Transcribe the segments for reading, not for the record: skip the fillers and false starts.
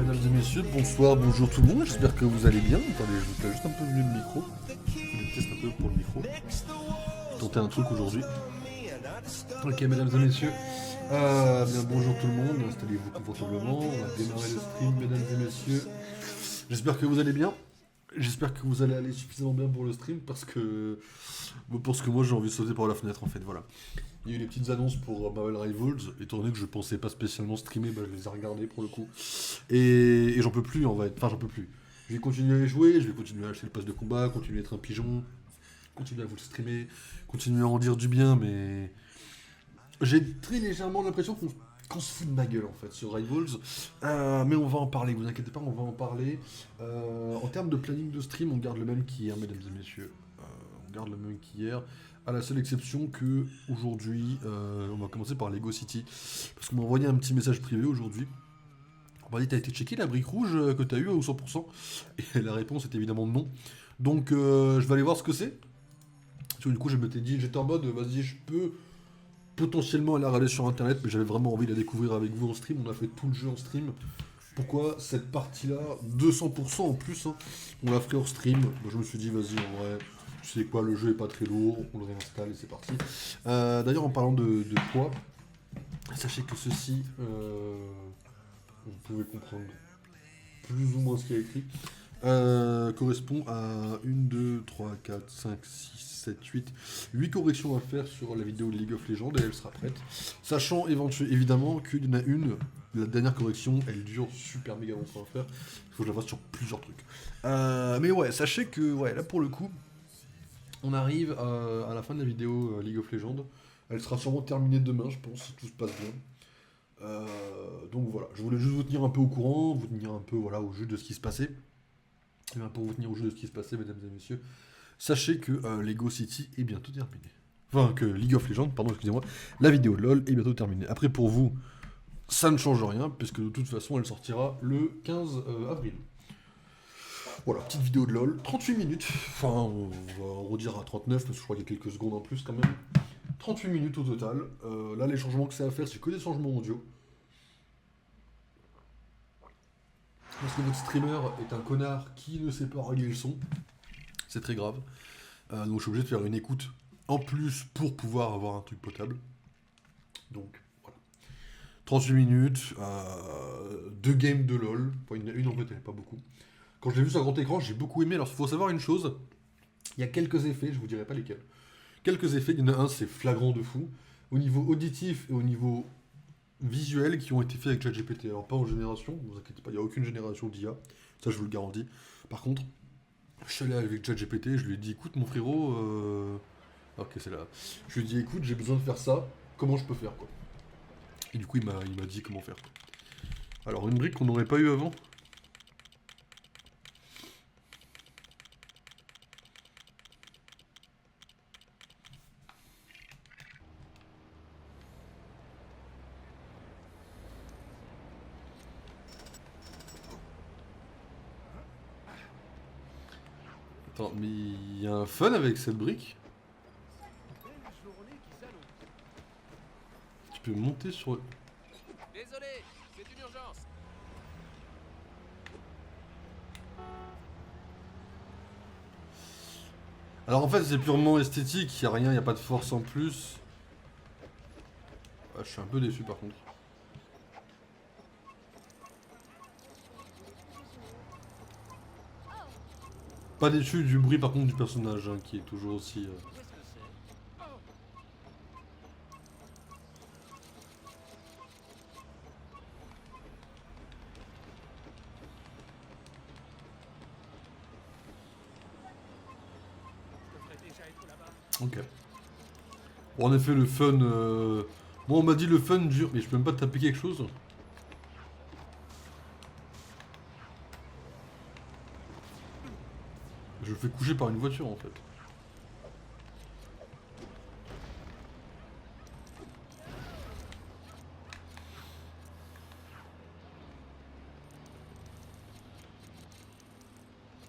Mesdames et messieurs, bonsoir, bonjour tout le monde, j'espère que vous allez bien. Attendez, je vous fais juste un peu mieux le micro. Je teste un peu pour le micro. Tenter un truc aujourd'hui. Ok, mesdames et messieurs, bien bonjour tout le monde, installez-vous confortablement. On va démarrer le stream, mesdames et messieurs. J'espère que vous allez bien. J'espère que vous allez aller suffisamment bien pour le stream parce que moi j'ai envie de sauter par la fenêtre en fait, voilà. Il y a eu les petites annonces pour Marvel Rivals, étant donné que je pensais pas spécialement streamer, bah, je les ai regardées pour le coup. Et j'en peux plus en fait, enfin j'en peux plus. Je vais continuer à les jouer, je vais continuer à acheter le pass de combat, continuer à être un pigeon, continuer à vous le streamer, continuer à en dire du bien, mais j'ai très légèrement l'impression qu'on se fout de ma gueule en fait sur Rivals. Mais on va en parler, vous inquiétez pas, on va en parler. En termes de planning de stream, on garde le même qu'hier, mesdames et messieurs. On garde le même qu'hier. À la seule exception que aujourd'hui, on va commencer par Lego City. Parce qu'on m'a envoyé un petit message privé aujourd'hui. On m'a dit, t'as été checké la brique rouge que t'as eu au 100%? Et la réponse est évidemment non. Donc je vais aller voir ce que c'est. Parce que du coup, je m'étais dit, j'étais en mode, vas-y, je peux potentiellement aller regarder sur internet, mais j'avais vraiment envie de la découvrir avec vous en stream. On a fait tout le jeu en stream. Pourquoi cette partie-là, 200% en plus, hein, on l'a fait hors stream. Donc je me suis dit, vas-y, en vrai, tu sais quoi, le jeu est pas très lourd, on le réinstalle et c'est parti. D'ailleurs, en parlant de poids, sachez que ceci, vous pouvez comprendre plus ou moins ce qu'il y a écrit, correspond à 1, 2, 3, 4, 5, 6, 7, 8 corrections à faire sur la vidéo de League of Legends et elle sera prête. Sachant évidemment qu'il y en a une, la dernière correction, elle dure super méga longtemps à faire. Il faut que je la fasse sur plusieurs trucs. Mais ouais, sachez que ouais, là pour le coup, on arrive à la fin de la vidéo League of Legends. Elle sera sûrement terminée demain, je pense, si tout se passe bien. Donc voilà, je voulais juste vous tenir un peu au courant, vous tenir un peu voilà, au jus de ce qui se passait. Et bien pour vous tenir au jeu de ce qui se passait, mesdames et messieurs, sachez que Lego City est bientôt terminé. Enfin, que League of Legends, pardon, excusez-moi, la vidéo de LoL est bientôt terminée. Après, pour vous, ça ne change rien, puisque de toute façon, elle sortira le 15 avril. Voilà, petite vidéo de LoL, 38 minutes. Enfin, on va redire à 39, parce que je crois qu'il y a quelques secondes en plus quand même. 38 minutes au total. Là, les changements que c'est à faire, c'est que des changements audio. Parce que votre streamer est un connard qui ne sait pas régler le son. C'est très grave. Donc je suis obligé de faire une écoute en plus pour pouvoir avoir un truc potable. Donc voilà. 38 minutes, 2 games de LoL. Enfin, une en fait, elle n'est pas beaucoup. Quand je l'ai vu sur grand écran, j'ai beaucoup aimé. Alors il faut savoir une chose, il y a quelques effets, je vous dirai pas lesquels. Quelques effets, il y en a un, c'est flagrant de fou. Au niveau auditif et au niveau visuel qui ont été faits avec ChatGPT. Alors pas en génération, ne vous inquiétez pas, il n'y a aucune génération d'IA. Ça je vous le garantis. Par contre, je suis allé avec ChatGPT, je lui ai dit écoute mon frérot, ok c'est là. Je lui ai dit écoute j'ai besoin de faire ça, comment je peux faire quoi. Et du coup il m'a dit comment faire. Alors une brique qu'on n'aurait pas eu avant. Attends, mais il y a un fun avec cette brique. Tu peux monter sur... Désolé, c'est une urgence. Alors en fait c'est purement esthétique, il n'y a rien, il n'y a pas de force en plus. Ah, je suis un peu déçu par contre. Pas déçu du bruit par contre du personnage hein, qui est toujours aussi... Ok. Bon, en effet, le fun. Moi, on m'a dit le fun dure. Mais je peux même pas taper quelque chose. Je le fais coucher par une voiture en fait.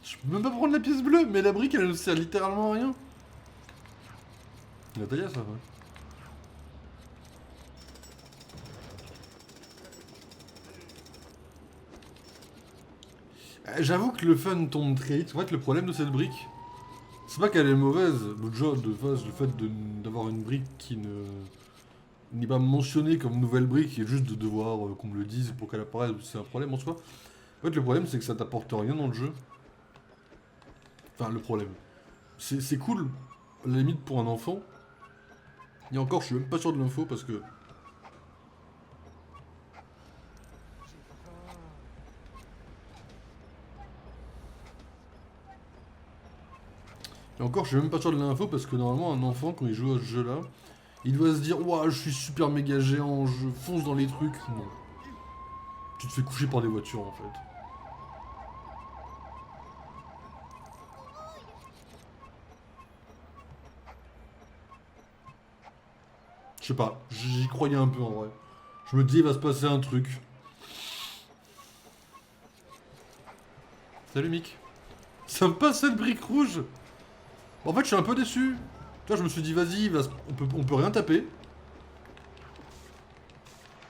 Je peux même pas prendre la pièce bleue, mais la brique elle ne sert littéralement à rien. Natalia, ça va. J'avoue que le fun tombe très vite. En fait, le problème de cette brique, c'est pas qu'elle est mauvaise. Le fait d'avoir une brique qui n'est pas mentionnée comme nouvelle brique et juste de devoir qu'on me le dise pour qu'elle apparaisse, c'est un problème en soi. En fait, le problème, c'est que ça t'apporte rien dans le jeu. Enfin, le problème. C'est cool, à la limite, pour un enfant. Et encore, je suis même pas sûr de l'info parce que. Et encore, je suis même pas sûr de l'info parce que normalement, un enfant, quand il joue à ce jeu-là, il doit se dire ouah, je suis super méga géant, je fonce dans les trucs. Non. Tu te fais coucher par des voitures en fait. Je sais pas, j'y croyais un peu en vrai. Je me dis, il va se passer un truc. Salut Mick. Ça me passe cette brique rouge. En fait, je suis un peu déçu. Tu vois, je me suis dit, vas-y, on peut rien taper.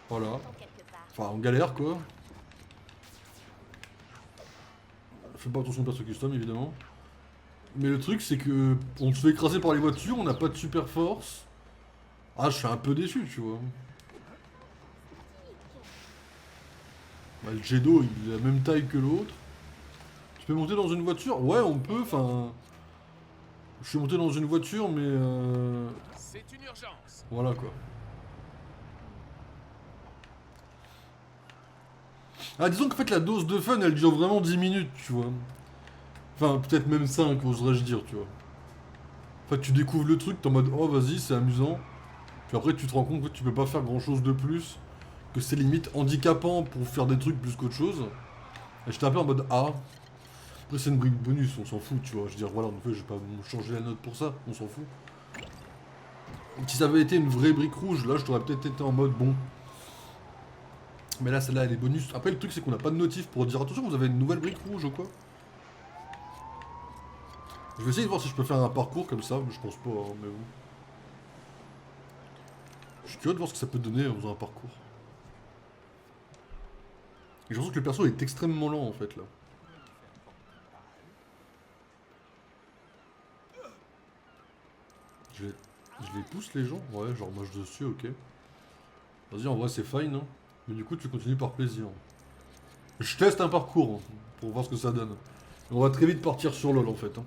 Voilà. Enfin, on galère quoi. Fais pas attention au perso custom évidemment. Mais le truc, c'est que on se fait écraser par les voitures, on n'a pas de super force. Ah, je suis un peu déçu, tu vois. Bah, le Jedo, il est la même taille que l'autre. Tu peux monter dans une voiture? Ouais, on peut, enfin. Je suis monté dans une voiture, mais C'est une urgence. voilà quoi. Ah, disons qu'en fait, la dose de fun, elle dure vraiment 10 minutes, tu vois. Enfin, peut-être même 5, oserais-je dire, tu vois. En fait, tu découvres le truc, t'es en mode, oh, vas-y, c'est amusant. Puis après, tu te rends compte que tu peux pas faire grand-chose de plus. Que c'est limite handicapant pour faire des trucs plus qu'autre chose. Et j'étais un peu en mode, ah. Après, c'est une brique bonus, on s'en fout, tu vois. Je veux dire, voilà, en fait, je vais pas changer la note pour ça, on s'en fout. Si ça avait été une vraie brique rouge, là, je t'aurais peut-être été en mode, bon. Mais là, celle-là, elle est bonus. Après, le truc, c'est qu'on n'a pas de notif pour dire, attention, vous avez une nouvelle brique rouge ou quoi. Je vais essayer de voir si je peux faire un parcours comme ça, mais je pense pas, hein, mais bon. Je suis curieux de voir ce que ça peut donner en faisant un parcours. Et je pense que le perso est extrêmement lent, en fait, là. Je les pousse les gens? Ouais, genre marche dessus, ok. Vas-y, en vrai c'est fine, hein. Mais du coup tu continues par plaisir. Je teste un parcours hein, pour voir ce que ça donne. Et on va très vite partir sur LoL en fait. Hein.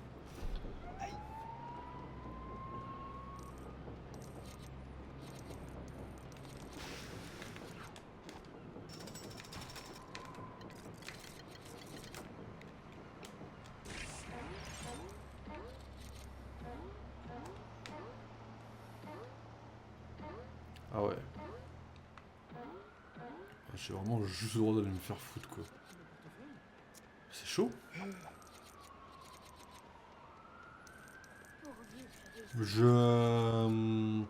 Ah ouais. J'ai vraiment juste le droit d'aller me faire foutre quoi. C'est chaud. Je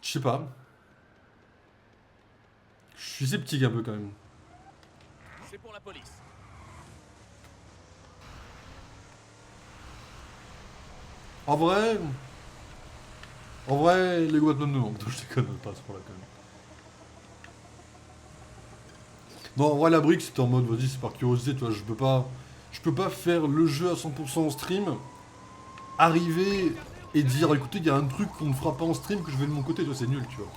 sais pas. Je suis sceptique un peu quand même. C'est pour la police. En vrai. En vrai, les Batman me manquent, donc je déconne pas à ce point-là quand même. Non, en vrai, la brique, c'était en mode, vas-y, c'est par curiosité, tu vois, je peux pas faire le jeu à 100% en stream, arriver et dire, écoutez, il y a un truc qu'on ne fera pas en stream que je vais de mon côté, toi, c'est nul, tu vois.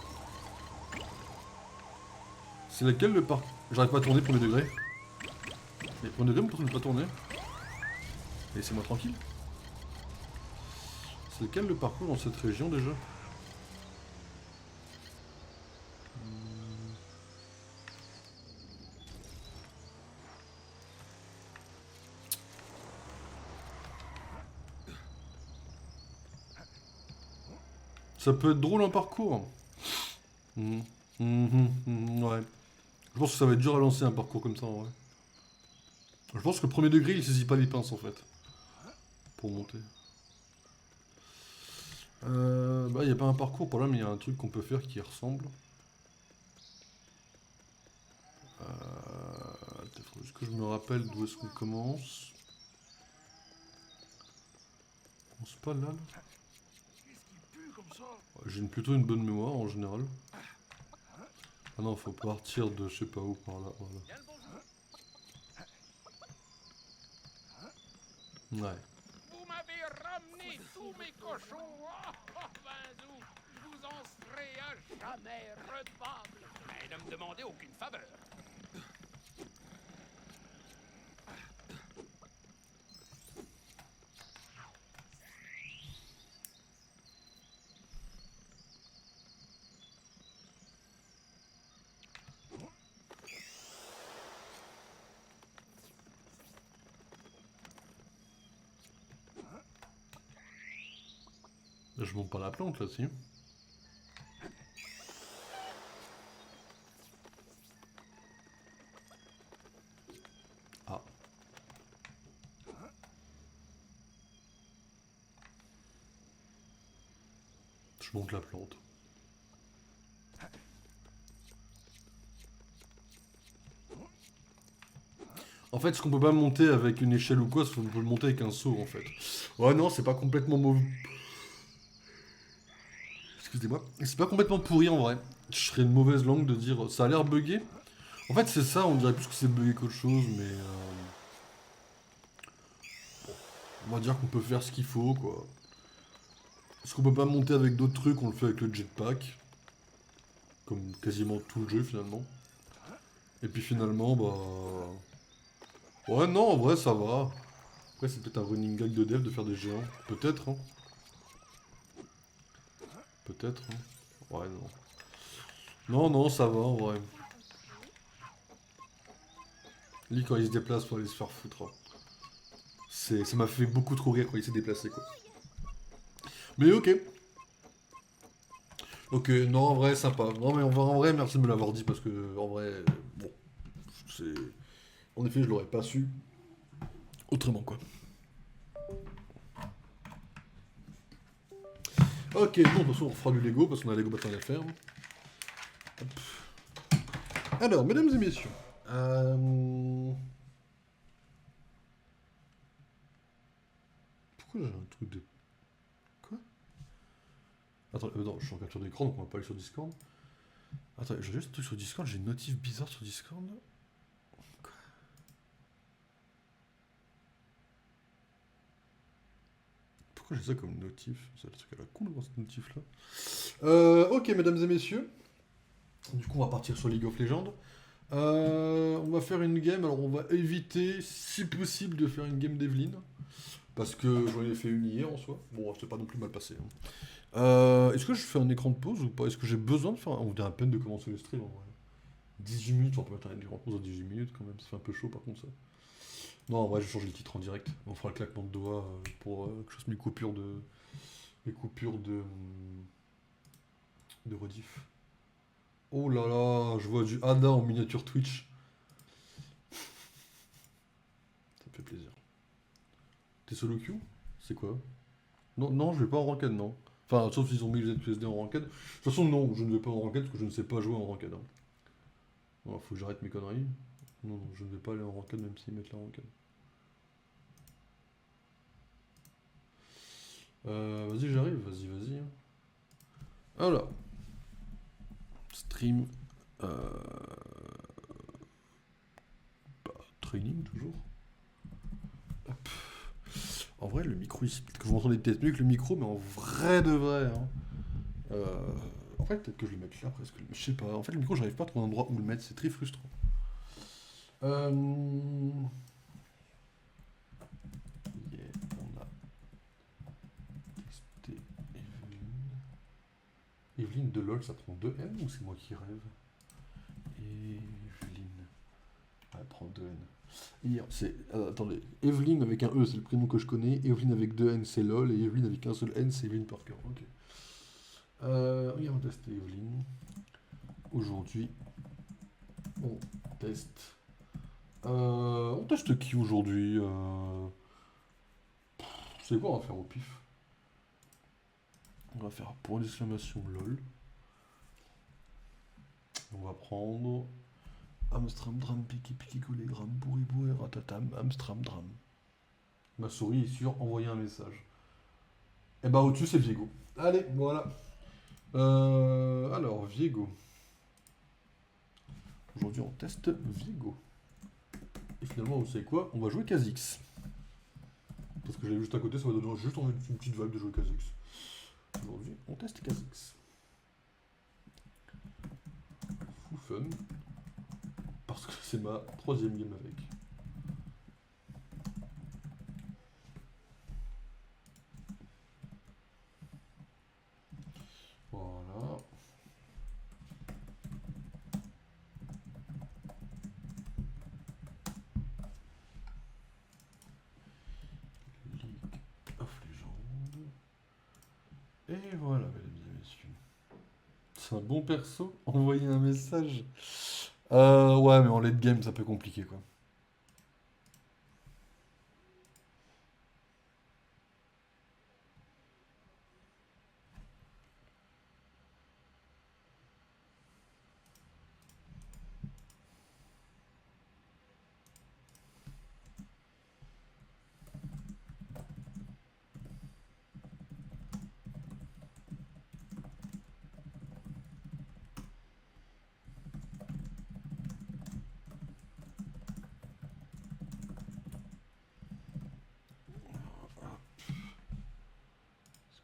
C'est laquelle le parc? J'arrive pas à tourner premier degré. Mais premier degré, pourquoi ne pas tourner? Laissez-moi tranquille. C'est lequel le parcours dans cette région déjà? Ça peut être drôle un parcours. Ouais. Je pense que ça va être dur à lancer un parcours comme ça en vrai. Je pense que le premier degré il saisit pas les pinces en fait. Pour monter. Bah y a pas un parcours par là mais il y a un truc qu'on peut faire qui ressemble. Est-ce que je me rappelle d'où est-ce qu'on commence? On commence pas là, là. J'ai plutôt une bonne mémoire en général. Ah non, faut partir de je sais pas où par là. Voilà. Ouais. Vous m'avez ramené tous mes cochons. Oh, Vinzou, je vous en serai à jamais redevable. Mais ne me demandez aucune faveur. Je monte pas la plante là-dessus. Ah. Je monte la plante. En fait, ce qu'on peut pas monter avec une échelle ou quoi, c'est qu'on peut le monter avec un seau en fait. Ouais, non, c'est pas complètement mauvais. Excusez-moi. C'est pas complètement pourri en vrai. Je serais une mauvaise langue de dire ça a l'air buggé. En fait, c'est ça, on dirait plus que c'est buggé qu'autre chose, mais. On va dire qu'on peut faire ce qu'il faut quoi. Parce qu'on peut pas monter avec d'autres trucs, on le fait avec le jetpack. Comme quasiment tout le jeu finalement. Et puis finalement, bah. Ouais, non, en vrai, ça va. Après, c'est peut-être un running gag de dev de faire des géants. Peut-être, hein. Peut-être, hein. Ouais, non. Non, non, ça va, en vrai. Lui, quand il se déplace, faut aller se faire foutre, hein. Ça m'a fait beaucoup trop rire quand il s'est déplacé, quoi. Mais ok. Ok, non, en vrai, sympa. Non, mais en vrai, merci de me l'avoir dit, parce que, en vrai, bon, c'est... En effet, je l'aurais pas su autrement, quoi. Ok, bon, de toute façon, on fera du Lego, parce qu'on a Lego Battle à faire. Hop. Alors, mesdames et messieurs, pourquoi j'ai un truc de... Quoi? Attends, non, je suis en capture d'écran, donc on va pas aller sur Discord. Attends, j'ai juste un truc sur Discord, j'ai une notif bizarre sur Discord. Quoi? Pourquoi j'ai ça comme notif? C'est le truc à la cool dans cette notif là. Ok, mesdames et messieurs. Du coup, on va partir sur League of Legends. On va faire une game, alors on va éviter, si possible, de faire une game d'Evelyne. Parce que j'en ai fait une hier en soi. Bon, c'est pas non plus mal passé, hein. Est-ce que je fais un écran de pause ou pas? Est-ce que j'ai besoin de faire On dirait à peine de commencer le stream en vrai. 18 minutes, on peut mettre un écran de pause à 18 minutes quand même, ça fait un peu chaud par contre ça. Non, en vrai, je change le titre en direct. On fera le claquement de doigts pour que je fasse mes coupures de. Mes coupures de rediff. Oh là là, je vois du Ada en miniature Twitch. Ça me fait plaisir. T'es solo queue? C'est quoi? Non, non, je vais pas en ranked, non. Enfin, sauf s'ils ont mis les ZQSD en ranked. De toute façon, non, je ne vais pas en ranked parce que je ne sais pas jouer en ranked, hein. Non, faut que j'arrête mes conneries. Non, non, je ne vais pas aller en ranked même s'ils mettent la ranked. Vas-y, j'arrive, vas-y, vas-y, hein. Alors. Stream. Training, toujours. Hop. En vrai, le micro ici, peut-être que vous m'entendez peut-être mieux que le micro, mais en vrai de vrai, hein. En fait, peut-être que je le mette là presque. Je sais pas. En fait, le micro, j'arrive pas à trouver un endroit où le mettre. C'est très frustrant. Yeah, on a testé Evelyne. Evelyne de LOL, ça prend 2 N ou c'est moi qui rêve? Evelyne. Elle prend 2 N. Hier, c'est. Attendez. Evelyne avec un E, c'est le prénom que je connais. Evelyne avec 2 N, c'est LOL. Et Evelyne avec un seul N, c'est Evelyne Parker. Ok. On va tester Evelyne. Aujourd'hui, on teste. On teste qui aujourd'hui? C'est quoi on va faire au pif? On va faire pour l'exclamation LOL. On va prendre Amstramdram, Piki Piki Collégramme, Bourribou et Ratatam, Amstramdram. Ma souris est sur envoyer un message. Et bah au-dessus c'est Viego. Allez, voilà. Alors, Viego. Aujourd'hui on teste Viego. Et finalement, vous savez quoi? On va jouer Kha'Zix. parce que j'avais juste à côté, ça m'a donné juste envie une petite vibe de jouer Kha'Zix. Aujourd'hui, on teste Kha'Zix. Fou fun. Parce que c'est ma 3ème game avec. Voilà. League of Legends. Et voilà, mesdames et messieurs. C'est un bon perso. Envoyer un message. Ouais, mais en late game, ça peut compliquer, quoi.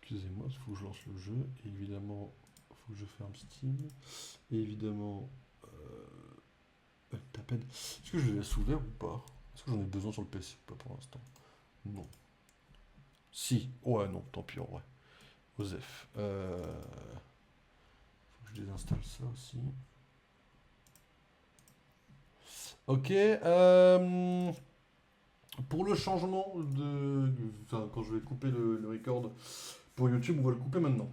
Excusez-moi, il faut que je lance le jeu. Et évidemment, il faut que je ferme Steam. Et évidemment, Taped. Est-ce que je vais la ouvert ou pas? Est-ce que j'en ai besoin sur le PC ou pas pour l'instant? Non. Si. Ouais, non, tant pis en vrai. Osef. Faut que je désinstalle ça aussi. Ok. Pour le changement de... Enfin, quand je vais couper le record pour YouTube, on va le couper maintenant.